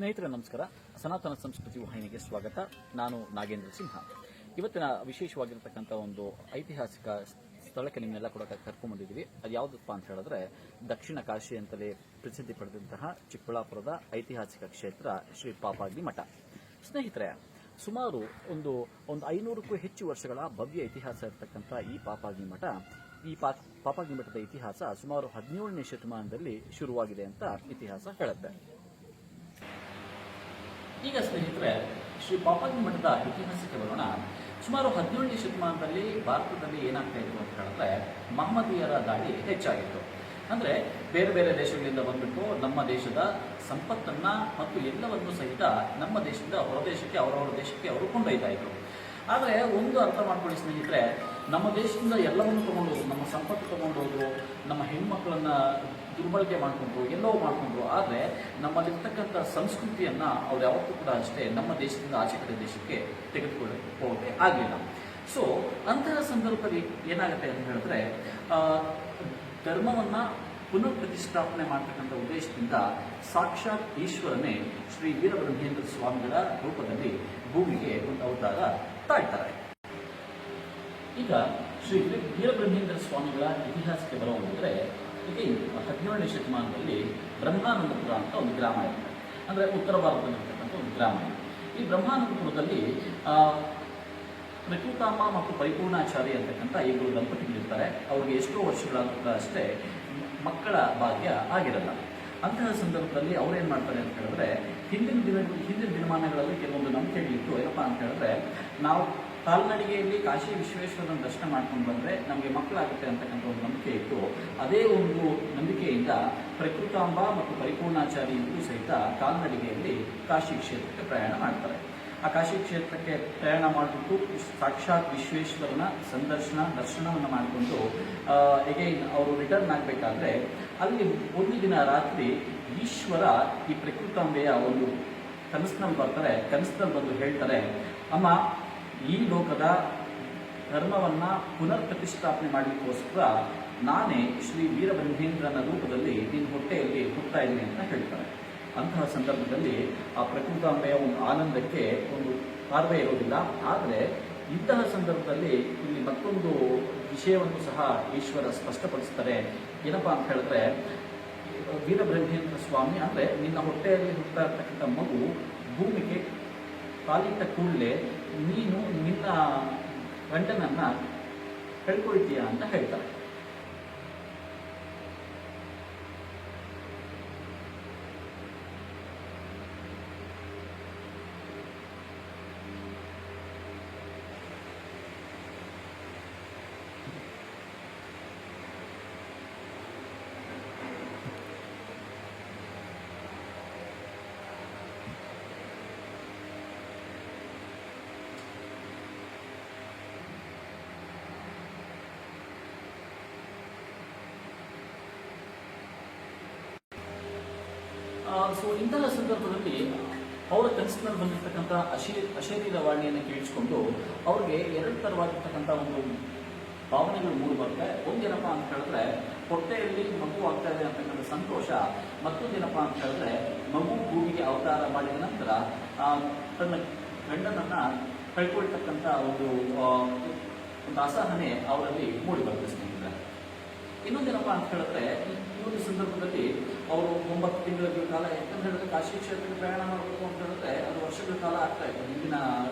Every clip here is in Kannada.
ಸ್ನೇಹಿತರೆ ನಮಸ್ಕಾರ. ಸನಾತನ ಸಂಸ್ಕೃತಿ ವಾಹಿನಿಗೆ ಸ್ವಾಗತ. ನಾನು ನಾಗೇಂದ್ರ ಸಿಂಹ. ಇವತ್ತಿನ ವಿಶೇಷವಾಗಿರತಕ್ಕಂಥ ಒಂದು ಐತಿಹಾಸಿಕ ಸ್ಥಳಕ್ಕೆ ನಿಮ್ಮೆಲ್ಲ ಕೂಡ ಕರ್ಕೊಂಡ್ಬಂದಿದ್ದೀವಿ. ಅದು ಯಾವುದಪ್ಪ ಅಂತ ಹೇಳಿದ್ರೆ ದಕ್ಷಿಣ ಕಾಶಿ ಅಂತಲೇ ಪ್ರಸಿದ್ಧಿ ಪಡೆದಂತಹ ಚಿಕ್ಕಬಳ್ಳಾಪುರದ ಐತಿಹಾಸಿಕ ಕ್ಷೇತ್ರ ಶ್ರೀ ಪಾಪಾಗ್ನಿ ಮಠ. ಸ್ನೇಹಿತರೆ, ಸುಮಾರು ಒಂದು 500ಕ್ಕೂ ಹೆಚ್ಚು ವರ್ಷಗಳ ಭವ್ಯ ಇತಿಹಾಸ ಇರತಕ್ಕಂಥ ಈ ಪಾಪಾಗ್ನಿ ಮಠ, ಪಾಪಾಗ್ನಿ ಮಠದ ಇತಿಹಾಸ ಸುಮಾರು 17ನೇ ಶತಮಾನದಲ್ಲಿ ಶುರುವಾಗಿದೆ ಅಂತ ಇತಿಹಾಸ ಹೇಳುತ್ತೆ. ಈಗ ಸ್ನೇಹಿತರೆ, ಶ್ರೀ ಪಾಪಾಗ್ನಿ ಮಠದ ಇತಿಹಾಸಕ್ಕೆ ಬರೋಣ. ಸುಮಾರು 17ನೇ ಶತಮಾನದಲ್ಲಿ ಭಾರತದಲ್ಲಿ ಏನಾಗ್ತಾ ಇತ್ತು ಅಂತ ಹೇಳಿದ್ರೆ ಮಹಮ್ಮದೀಯರ ದಾಳಿ ಹೆಚ್ಚಾಗಿತ್ತು. ಅಂದ್ರೆ ಬೇರೆ ಬೇರೆ ದೇಶಗಳಿಂದ ಬಂದ್ಬಿಟ್ಟು ನಮ್ಮ ದೇಶದ ಸಂಪತ್ತನ್ನ ಮತ್ತು ಎಲ್ಲವನ್ನು ಸಹಿತ ನಮ್ಮ ದೇಶದಿಂದ ಹೊರದೇಶಕ್ಕೆ ಅವರವರ ದೇಶಕ್ಕೆ ಅವರು ಕೊಂಡೊಯ್ತಾ ಇದ್ರು. ಆದರೆ ಒಂದು ಅರ್ಥ ಮಾಡ್ಕೊಳ್ಳಿ ಸ್ನೇಹಿತರೆ, ನಮ್ಮ ದೇಶದಿಂದ ಎಲ್ಲವನ್ನು ತಗೊಂಡೋದ್ರು, ನಮ್ಮ ಸಂಪತ್ತು ತಗೊಂಡೋದ್ರು, ನಮ್ಮ ಹೆಣ್ಮಕ್ಳನ್ನ ದುರ್ಬಳಕೆ ಮಾಡಿಕೊಂಡ್ರು, ಎಲ್ಲವೂ ಮಾಡಿಕೊಂಡ್ರು. ಆದರೆ ನಮ್ಮಲ್ಲಿರ್ತಕ್ಕಂಥ ಸಂಸ್ಕೃತಿಯನ್ನ ಅವ್ರು ಯಾವತ್ತೂ ಕೂಡ ಅಷ್ಟೇ ನಮ್ಮ ದೇಶದಿಂದ ಆಚೆ ಕಡೆ ದೇಶಕ್ಕೆ ತೆಗೆದುಕೊಳ್ಳಕ್ಕೆ ಹೋಗಕ್ಕೆ ಆಗಲಿಲ್ಲ. ಸೊ ಅಂತಹ ಸಂದರ್ಭದಲ್ಲಿ ಏನಾಗುತ್ತೆ ಅಂತ ಹೇಳಿದ್ರೆ, ಧರ್ಮವನ್ನ ಪುನಃ ಪ್ರತಿಷ್ಠಾಪನೆ ಮಾಡತಕ್ಕಂಥ ಉದ್ದೇಶದಿಂದ ಸಾಕ್ಷಾತ್ ಈಶ್ವರನೇ ಶ್ರೀ ವೀರಬ್ರಹ್ಮೇಂದ್ರ ಸ್ವಾಮಿಗಳ ರೂಪದಲ್ಲಿ ಭೂಮಿಗೆ ಒಂದು ಅವತಾರ ತಾಳ್ತಾರೆ. ಈಗ ಶ್ರೀ ವೀರಬ್ರಹ್ಮೇಂದ್ರ ಸ್ವಾಮಿಗಳ ಇತಿಹಾಸಕ್ಕೆ ಬರೋದಾದ್ರೆ, ಈಗ 17ನೇ ಶತಮಾನದಲ್ಲಿ ಬ್ರಹ್ಮಾನಂದಪುರ ಅಂತ ಒಂದು ಗ್ರಾಮ ಇದೆ. ಅಂದ್ರೆ ಉತ್ತರ ಭಾರತದಲ್ಲಿರ್ತಕ್ಕಂಥ ಒಂದು ಗ್ರಾಮ ಇದೆ. ಈ ಬ್ರಹ್ಮಾನಂದಪುರದಲ್ಲಿ ಪ್ರಕೃತಾಂಬ ಮತ್ತು ಪರಿಪೂರ್ಣಾಚಾರಿ ಅಂತಕ್ಕಂಥ ಇಬ್ಬರು ದಂಪತಿಗಳಿರ್ತಾರೆ. ಅವ್ರಿಗೆ ಎಷ್ಟೋ ವರ್ಷಗಳಾದ ಅಷ್ಟೇ ಮಕ್ಕಳ ಭಾಗ್ಯ ಆಗಿರಲ್ಲ. ಅಂತಹ ಸಂದರ್ಭದಲ್ಲಿ ಅವ್ರೇನ್ ಮಾಡ್ತಾರೆ ಅಂತ ಹೇಳಿದ್ರೆ, ಹಿಂದಿನ ದಿನಮಾನಗಳಲ್ಲಿ ಕೆಲವೊಂದು ನಂಬಿಕೆಗಳಿತ್ತು. ಏನಪ್ಪಾ ಅಂತ ಹೇಳಿದ್ರೆ, ನಾವು ಕಾಲ್ನಡಿಗೆಯಲ್ಲಿ ಕಾಶಿ ವಿಶ್ವೇಶ್ವರನ ದರ್ಶನ ಮಾಡ್ಕೊಂಡು ಬಂದ್ರೆ ನಮಗೆ ಮಕ್ಕಳಾಗುತ್ತೆ ಅಂತಕ್ಕಂಥ ಒಂದು ನಂಬಿಕೆ ಇತ್ತು. ಅದೇ ಒಂದು ನಂಬಿಕೆಯಿಂದ ಪ್ರಕೃತಾಂಬ ಮತ್ತು ಪರಿಪೂರ್ಣಾಚಾರಿ ಇಬ್ಬರು ಸಹಿತ ಕಾಲ್ನಡಿಗೆಯಲ್ಲಿ ಕಾಶಿ ಕ್ಷೇತ್ರಕ್ಕೆ ಪ್ರಯಾಣ ಮಾಡ್ತಾರೆ. ಆ ಕಾಶಿ ಕ್ಷೇತ್ರಕ್ಕೆ ಪ್ರಯಾಣ ಮಾಡಿಬಿಟ್ಟು ಸಾಕ್ಷಾತ್ ವಿಶ್ವೇಶ್ವರನ ದರ್ಶನವನ್ನು ಮಾಡಿಕೊಂಡು ಎಗೈನ್ ಅವರು ರಿಟರ್ನ್ ಆಗಬೇಕಾದ್ರೆ ಅಲ್ಲಿ ಒಂದು ದಿನ ರಾತ್ರಿ ಈಶ್ವರ ಈ ಪ್ರಕೃತಾಂಬೆಯ ಒಂದು ಕನಸಿನಲ್ಲಿ ಬರ್ತಾರೆ. ಕನಸಿನಲ್ಲಿ ಬಂದು ಹೇಳ್ತಾರೆ, ಅಮ್ಮ, ಈ ಲೋಕದ ಧರ್ಮವನ್ನ ಪುನರ್ ಪ್ರತಿಷ್ಠಾಪನೆ ಮಾಡಲಿಕ್ಕೋಸ್ಕರ ನಾನೇ ಶ್ರೀ ವೀರಬ್ರಹ್ಮೇಂದ್ರನ ರೂಪದಲ್ಲಿ ನಿನ್ನ ಹೊಟ್ಟೆಯಲ್ಲಿ ಹುಟ್ಟುತ್ತಾ ಇದ್ದೀನಿ ಅಂತ ಹೇಳ್ತಾರೆ. ಅಂತಹ ಸಂದರ್ಭದಲ್ಲಿ ಆ ಪ್ರಕೃತಾಂಬೆಯ ಒಂದು ಆನಂದಕ್ಕೆ ಒಂದು ಪಾರ್ವೆ ಇರೋದಿಲ್ಲ. ಆದರೆ ಇಂತಹ ಸಂದರ್ಭದಲ್ಲಿ ಇಲ್ಲಿ ಮತ್ತೊಂದು ವಿಷಯವನ್ನು ಸಹ ಈಶ್ವರ ಸ್ಪಷ್ಟಪಡಿಸ್ತಾರೆ. ಏನಪ್ಪಾ ಅಂತ ಹೇಳಿದ್ರೆ, ವೀರಬ್ರಹ್ಮೇಂದ್ರ ಸ್ವಾಮಿ ಅಂದ್ರೆ ನಿನ್ನ ಹೊಟ್ಟೆಯಲ್ಲಿ ಹುಟ್ಟುತ್ತಾ ಇರ್ತಕ್ಕಂಥ ಮಗು ಭೂಮಿಗೆ ಕಾಲಿಟ್ಟ ಕೂಡಲೇ ನೀನು ನಿನ್ನ ಗಂಡನನ್ನ ಕಳ್ಕೊಳ್ತೀಯ ಅಂತ ಹೇಳ್ತಾರೆ. ಸೊ ಇಂತಹ ಸಂದರ್ಭದಲ್ಲಿ ಅವರ ಕನಸಿನಲ್ಲಿ ಬಂದಿರತಕ್ಕಂಥ ಅಶರೀರವಾಣಿಯನ್ನು ಕೇಳಿಸಿಕೊಂಡು ಅವ್ರಿಗೆ ಎರಡು ಥರವಾಗಿರ್ತಕ್ಕಂಥ ಒಂದು ಭಾವನೆಗಳು ಮೂಡಿ ಬರುತ್ತೆ. ಒಂದೇನಪ್ಪ ಅಂತ ಹೇಳಿದ್ರೆ ಹೊಟ್ಟೆಯಲ್ಲಿ ಮಗು ಆಗ್ತಾ ಇದೆ ಅಂತಕ್ಕಂಥ ಸಂತೋಷ, ಮತ್ತೊಂದೇನಪ್ಪ ಅಂತ ಹೇಳಿದ್ರೆ ಮಗು ಭೂಮಿಗೆ ಅವತಾರ ಮಾಡಿದ ನಂತರ ತನ್ನ ಗಂಡನನ್ನ ಕಳ್ಕೊಳ್ತಕ್ಕಂಥ ಒಂದು ಅಸಹನೆ ಅವರಲ್ಲಿ ಮೂಡಿ ಬರುತ್ತೆ ಸ್ನೇಹಿತರೆ. ಇನ್ನೊಂದೇನಪ್ಪ ಅಂತ ಹೇಳಿದ್ರೆ, ಈ ಒಂದು ಸಂದರ್ಭದಲ್ಲಿ ಅವರು 9 ತಿಂಗಳ ಕಾಲ, ಯಾಕಂತ ಹೇಳಿದ್ರೆ ಕಾಶಿ ಕ್ಷೇತ್ರಕ್ಕೆ ಪ್ರಯಾಣ ಮಾಡಬೇಕು ಅಂತ ಹೇಳಿದ್ರೆ ಅದು ವರ್ಷಗಳ ಕಾಲ ಆಗ್ತಾ ಇತ್ತು. ಹಿಂದಿನ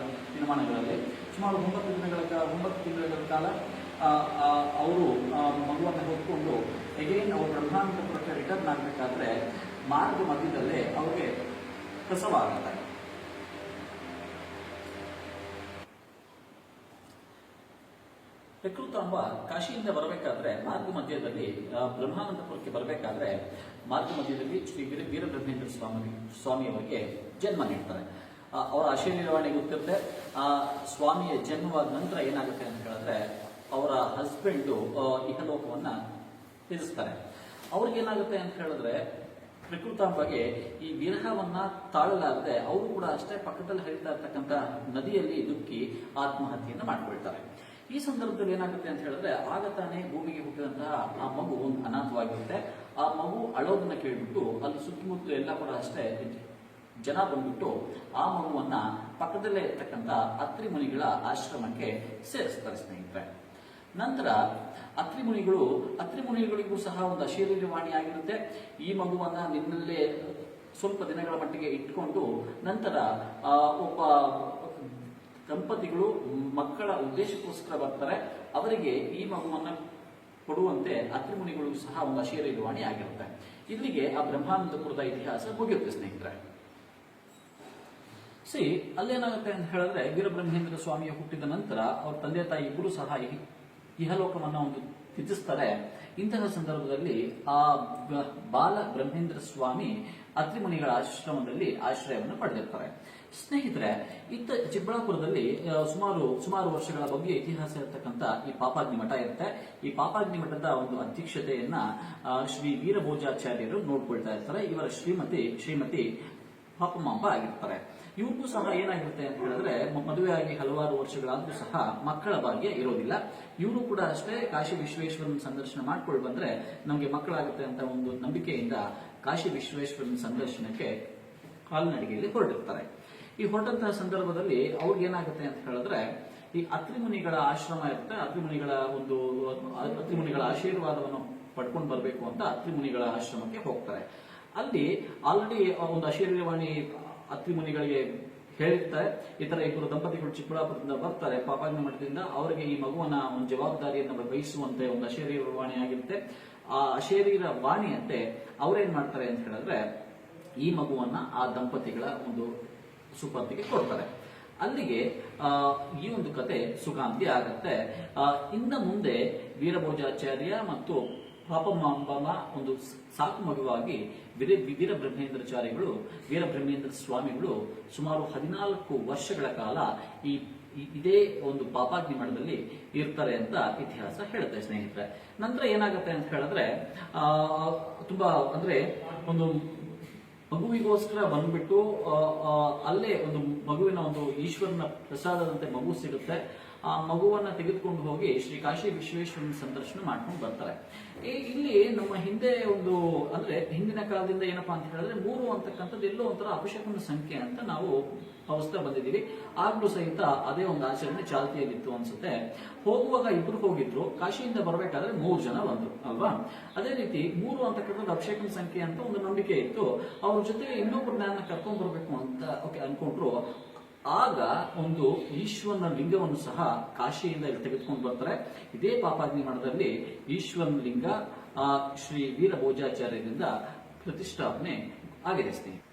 ದಿನಮಾನಗಳಲ್ಲಿ ಸುಮಾರು 9 ತಿಂಗಳ ಕಾಲ ಅವರು ಮಗುವನ್ನು ಹೊತ್ಕೊಂಡು ಎಗೈನ್ ಅವರು ಬ್ರಹ್ಮಾನಂದಪುರಕ್ಕೆ ರಿಟರ್ನ್ ಆಗಬೇಕಾದ್ರೆ ಮಾರ್ಗ ಮಧ್ಯದಲ್ಲೇ ಅವ್ರಿಗೆ ಪ್ರಸವ ಆಗುತ್ತೆ. ಪ್ರಕೃತಾಂಬ ಕಾಶಿಯಿಂದ ಬರಬೇಕಾದ್ರೆ ಮಾರ್ಗ ಮಧ್ಯದಲ್ಲಿ ಬ್ರಹ್ಮಾನಂದಪುರಕ್ಕೆ ಬರಬೇಕಾದ್ರೆ ಮಾರ್ಗ ಮಧ್ಯದಲ್ಲಿ ಶ್ರೀ ವೀರಬ್ರಹ್ಮೇಂದ್ರ ಸ್ವಾಮಿಯವರಿಗೆ ಜನ್ಮ ನೀಡ್ತಾರೆ. ಅವರ ಅಶರೀರವಾಣಿ ಗೊತ್ತಿರುತ್ತೆ. ಆ ಸ್ವಾಮಿಯ ಜನ್ಮವಾದ ನಂತರ ಏನಾಗುತ್ತೆ ಅಂತ ಹೇಳಿದ್ರೆ ಅವರ ಹಸ್ಬೆಂಡು ಇಹಲೋಕವನ್ನ ತ್ಯಜಿಸ್ತಾರೆ. ಅವ್ರಿಗೇನಾಗುತ್ತೆ ಅಂತ ಹೇಳಿದ್ರೆ ಪ್ರಕೃತಾಂಬಗೆ ಈ ವಿರಹವನ್ನ ತಾಳಲಾರದೆ ಅವರು ಕೂಡ ಅಷ್ಟೇ ಪಕ್ಕದಲ್ಲಿ ಹರಿತಾ ಇರ್ತಕ್ಕಂಥ ನದಿಯಲ್ಲಿ ದುಃಖಿ ಆತ್ಮಹತ್ಯೆಯನ್ನು ಮಾಡ್ಕೊಳ್ತಾರೆ. ಈ ಸಂದರ್ಭದಲ್ಲಿ ಏನಾಗುತ್ತೆ ಅಂತ ಹೇಳಿದ್ರೆ, ಆಗ ತಾನೇ ಭೂಮಿಗೆ ಹುಟ್ಟಿದಂತಹ ಆ ಮಗು ಒಂದು ಅನಾಥವಾಗಿರುತ್ತೆ. ಆ ಮಗು ಅಳೋದನ್ನ ಕೇಳ್ಬಿಟ್ಟು ಅಲ್ಲಿ ಸುತ್ತಮುತ್ತ ಎಲ್ಲ ಕೂಡ ಅಷ್ಟೇ ಜನ ಬಂದ್ಬಿಟ್ಟು ಆ ಮಗುವನ್ನ ಪಕ್ಕದಲ್ಲೇ ಇರ್ತಕ್ಕಂಥ ಅತ್ರಿ ಮುನಿಗಳ ಆಶ್ರಮಕ್ಕೆ ಸೇರಿಸ್ತಾರೆ ಸ್ನೇಹಿತರೆ. ನಂತರ ಅತ್ರಿ ಮುನಿಗಳಿಗೂ ಸಹ ಒಂದು ಅಶರೀರವಾಣಿ ಆಗಿರುತ್ತೆ. ಈ ಮಗುವನ್ನ ನಿನ್ನಲ್ಲೇ ಸ್ವಲ್ಪ ದಿನಗಳ ಮಟ್ಟಿಗೆ ಇಟ್ಕೊಂಡು ನಂತರ ಒಬ್ಬ ದಂಪತಿಗಳು ಮಕ್ಕಳ ಉದ್ದೇಶಕ್ಕೋಸ್ಕರ ಬರ್ತಾರೆ, ಅವರಿಗೆ ಈ ಮಗುವನ್ನ ಕೊಡುವಂತೆ ಅತ್ರಿ ಮುನಿಗಳು ಸಹ ಒಂದು ಅಶರೀರವಾಣಿ ಆಗಿರುತ್ತೆ. ಇಲ್ಲಿಗೆ ಆ ಬ್ರಹ್ಮಾನಂದಪುರದ ಇತಿಹಾಸ ಮುಗಿಯುತ್ತೆ ಸ್ನೇಹಿತರೆ. ಅಲ್ಲೇನಾಗುತ್ತೆ ಅಂತ ಹೇಳಿದ್ರೆ, ವೀರಬ್ರಹ್ಮೇಂದ್ರ ಸ್ವಾಮಿಯ ಹುಟ್ಟಿದ ನಂತರ ಅವ್ರ ತಂದೆ ತಾಯಿ ಇಬ್ಬರು ಸಹ ಇಹಲೋಕವನ್ನ ಒಂದು ತ್ಯಜಿಸ್ತಾರೆ. ಇಂತಹ ಸಂದರ್ಭದಲ್ಲಿ ಆ ಬಾಲ ಬ್ರಹ್ಮೇಂದ್ರ ಸ್ವಾಮಿ ಅತ್ರಿ ಮುನಿಗಳ ಆಶ್ರಮದಲ್ಲಿ ಆಶ್ರಯವನ್ನು ಪಡೆದಿರ್ತಾರೆ. ಸ್ನೇಹಿತರೆ, ಚಿಕ್ಕಬಳ್ಳಾಪುರದಲ್ಲಿ ಸುಮಾರು ವರ್ಷಗಳ ಬಗ್ಗೆ ಇತಿಹಾಸ ಇರತಕ್ಕಂತ ಈ ಪಾಪಾಗ್ನಿ ಮಠ ಇರುತ್ತೆ. ಈ ಪಾಪಾಗ್ನಿ ಮಠದ ಒಂದು ಅಧ್ಯಕ್ಷತೆಯನ್ನ ಶ್ರೀ ವೀರಭೋಜಾಚಾರ್ಯರು ನೋಡ್ಕೊಳ್ತಾ ಇರ್ತಾರೆ. ಇವರ ಶ್ರೀಮತಿ ಪಾಪಮಾಂಬ ಆಗಿರ್ತಾರೆ. ಇವ್ರಿಗೂ ಸಹ ಏನಾಗಿರುತ್ತೆ ಅಂತ ಹೇಳಿದ್ರೆ, ಮದುವೆಯಾಗಿ ಹಲವಾರು ವರ್ಷಗಳಾದ್ರೂ ಸಹ ಮಕ್ಕಳ ಭಾಗ್ಯ ಇರೋದಿಲ್ಲ. ಇವರು ಕೂಡ ಅಷ್ಟೇ ಕಾಶಿ ವಿಶ್ವೇಶ್ವರನ ಸಂದರ್ಶನ ಮಾಡ್ಕೊಂಡು ಬಂದ್ರೆ ನಮಗೆ ಮಕ್ಕಳಾಗುತ್ತೆ ಅಂತ ಒಂದು ನಂಬಿಕೆಯಿಂದ ಕಾಶಿ ವಿಶ್ವೇಶ್ವರನ ಸಂದರ್ಶನಕ್ಕೆ ಕಾಲ್ನಡಿಗೆಯಲ್ಲಿ ಹೊರಟಿರ್ತಾರೆ. ಈ ಹೊರಟಂತಹ ಸಂದರ್ಭದಲ್ಲಿ ಅವ್ರಿಗೆ ಏನಾಗುತ್ತೆ ಅಂತ ಹೇಳಿದ್ರೆ, ಈ ಅತ್ರಿ ಮುನಿಗಳ ಆಶ್ರಮ ಇರುತ್ತೆ. ಅತ್ರಿ ಮುನಿಗಳ ಆಶೀರ್ವಾದವನ್ನು ಪಡ್ಕೊಂಡು ಬರಬೇಕು ಅಂತ ಅತ್ರಿ ಮುನಿಗಳ ಆಶ್ರಮಕ್ಕೆ ಹೋಗ್ತಾರೆ. ಅಲ್ಲಿ ಆಲ್ರೆಡಿ ಒಂದು ಅಶರೀರವಾಣಿ ಅತ್ರಿ ಮುನಿಗಳಿಗೆ ಹೇಳಿರ್ತಾರೆ, ಈ ತರ ಇಬ್ಬರು ದಂಪತಿಗಳು ಚಿಕ್ಕಬಳ್ಳಾಪುರದಿಂದ ಬರ್ತಾರೆ ಪಾಪಾಗ್ನಿ ಮಠದಿಂದ, ಅವರಿಗೆ ಈ ಮಗುವನ್ನ ಒಂದು ಜವಾಬ್ದಾರಿಯನ್ನು ವಹಿಸುವಂತೆ ಒಂದು ಅಶರೀರವಾಣಿ ಆಗಿರುತ್ತೆ. ಆ ಅಶರೀರ ವಾಣಿಯಂತೆ ಅವ್ರೇನ್ ಮಾಡ್ತಾರೆ ಅಂತ ಹೇಳಿದ್ರೆ, ಈ ಮಗುವನ್ನ ಆ ದಂಪತಿಗಳ ಒಂದು ಸುಪರ್ದಿಗೆ ಕೊಡ್ತಾರೆ. ಅಲ್ಲಿಗೆ ಈ ಒಂದು ಕತೆ ಸುಖಾಂತಿ ಆಗತ್ತೆ. ಇನ್ನ ಮುಂದೆ ವೀರಭೋಜಾಚಾರ್ಯ ಮತ್ತು ಪಾಪಮಾಂಬನ ಒಂದು ಸಾಕು ಮಗುವಾಗಿ ವೀರಬ್ರಹ್ಮೇಂದ್ರ ಸ್ವಾಮಿಗಳು ಸುಮಾರು 14 ವರ್ಷಗಳ ಕಾಲ ಇದೇ ಒಂದು ಪಾಪಾಗ್ನಿ ಮಠದಲ್ಲಿ ಇರ್ತಾರೆ ಅಂತ ಇತಿಹಾಸ ಹೇಳುತ್ತೆ ಸ್ನೇಹಿತರೆ. ನಂತರ ಏನಾಗುತ್ತೆ ಅಂತ ಹೇಳಿದ್ರೆ, ತುಂಬಾ ಅಂದ್ರೆ ಒಂದು ಮಗುವಿಗೋಸ್ಕರ ಬಂದ್ಬಿಟ್ಟು ಅಲ್ಲೇ ಒಂದು ಮಗುವಿನ ಒಂದು ಈಶ್ವರನ ಪ್ರಸಾದದಂತೆ ಮಗು ಸಿಗುತ್ತೆ. ಆ ಮಗುವನ್ನ ತೆಗೆದುಕೊಂಡು ಹೋಗಿ ಶ್ರೀ ಕಾಶಿ ವಿಶ್ವೇಶ್ವರನ ಸಂದರ್ಶನ ಮಾಡ್ಕೊಂಡು ಬರ್ತಾರೆ. ಇಲ್ಲಿ ನಮ್ಮ ಹಿಂದೆ ಒಂದು ಅಂದ್ರೆ ಹಿಂದಿನ ಕಾಲದಿಂದ ಏನಪ್ಪಾ ಅಂತ ಹೇಳಿದ್ರೆ, 3 ಅಂತಕ್ಕಂಥದ್ದು ಎಲ್ಲೋ ಒಂಥರ ಅಪಶಕುನ ಸಂಖ್ಯೆ ಅಂತ ನಾವು ಭಾವಿಸ್ತಾ ಬಂದಿದ್ದೀವಿ. ಆಗ್ಲೂ ಸಹಿತ ಅದೇ ಒಂದು ಆಚರಣೆ ಚಾಲ್ತಿಯಲ್ಲಿತ್ತು ಅನ್ಸುತ್ತೆ. ಹೋಗುವಾಗ ಇಬ್ರು ಹೋಗಿದ್ರು, ಕಾಶಿಯಿಂದ ಬರಬೇಕಾದ್ರೆ 3 ಜನ ಬಂದ್ರು ಅಲ್ವಾ. ಅದೇ ರೀತಿ 3 ಅಂತಕ್ಕಂಥದ್ದು ಅಪಶಕುನ ಸಂಖ್ಯೆ ಅಂತ ಒಂದು ನಂಬಿಕೆ ಇತ್ತು. ಅವ್ರ ಜೊತೆಗೆ ಇನ್ನೊಬ್ಬರನ್ನ ಕರ್ಕೊಂಡ್ ಬರ್ಬೇಕು ಅಂತ ಅನ್ಕೊಂಡ್ರು. ಆಗ ಒಂದು ಈಶ್ವರನ ಲಿಂಗವನ್ನು ಸಹ ಕಾಶಿಯಿಂದ ಇಲ್ಲಿ ತೆಗೆದುಕೊಂಡು ಬರ್ತಾರೆ. ಇದೇ ಪಾಪಾಗ್ನಿ ಮಠದಲ್ಲಿ ಈಶ್ವರನ ಲಿಂಗ ಶ್ರೀ ವೀರಭೋಜಾಚಾರ್ಯರಿಂದ ಪ್ರತಿಷ್ಠಾಪನೆ ಆಗಿದೆ ಸ್ನೇಹಿತರೆ.